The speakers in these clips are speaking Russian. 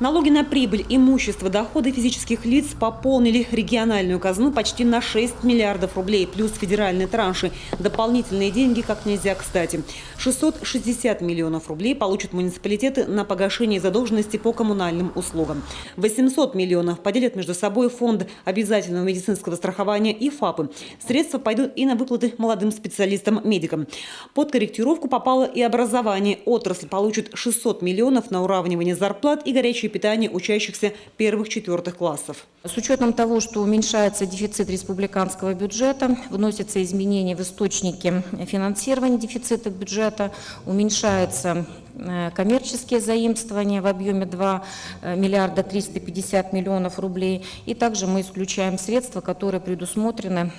Налоги на прибыль, имущество, доходы физических лиц пополнили региональную казну почти на 6 миллиардов рублей, плюс федеральные транши. Дополнительные деньги как нельзя кстати. 660 миллионов рублей получат муниципалитеты на погашение задолженности по коммунальным услугам. 800 миллионов поделят между собой фонд обязательного медицинского страхования и ФАПы. Средства пойдут и на выплаты молодым специалистам-медикам. Под корректировку попало и образование. Отрасль получит 600 миллионов на уравнивание зарплат и горячее питание учащихся первых-четвертых классов. С учетом того, что уменьшается дефицит республиканского бюджета, вносятся изменения в источники финансирования дефицита бюджета, уменьшаются коммерческие заимствования в объеме 2 миллиарда 350 миллионов рублей. И также мы исключаем средства, которые предусмотрены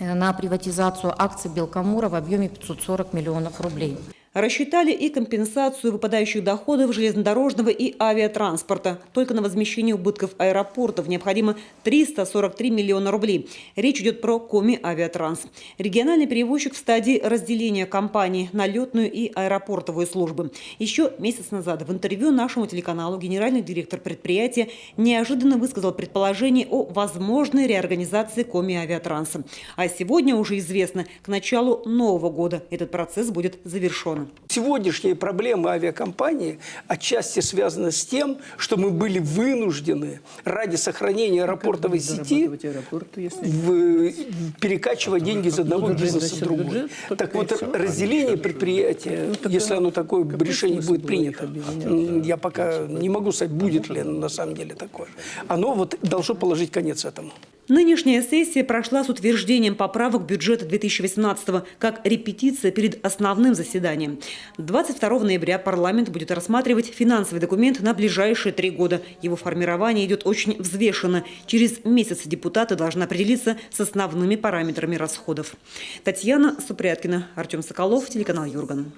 на приватизацию акций Белкомора в объеме 540 миллионов рублей. Рассчитали и компенсацию выпадающих доходов железнодорожного и авиатранспорта. Только на возмещение убытков аэропортов необходимо 343 миллиона рублей. Речь идет про Коми Авиатранс. Региональный перевозчик в стадии разделения компании на летную и аэропортовую службы. Еще месяц назад в интервью нашему телеканалу генеральный директор предприятия неожиданно высказал предположение о возможной реорганизации Коми Авиатранса. А сегодня уже известно, к началу нового года этот процесс будет завершен. Сегодняшние проблемы авиакомпании отчасти связаны с тем, что мы были вынуждены ради сохранения аэропортовой сети перекачивать деньги из одного бизнеса в другой. Так вот, разделение предприятия, если оно такое решение будет принято, я пока не могу сказать, будет ли на самом деле такое, оно вот должно положить конец этому. Нынешняя сессия прошла с утверждением поправок бюджета 2018-го как репетиция перед основным заседанием. 22 ноября парламент будет рассматривать финансовый документ на ближайшие 3 года. Его формирование идет очень взвешенно. Через месяц депутаты должны определиться с основными параметрами расходов. Татьяна Супряткина, Артем Соколов, телеканал Юрган.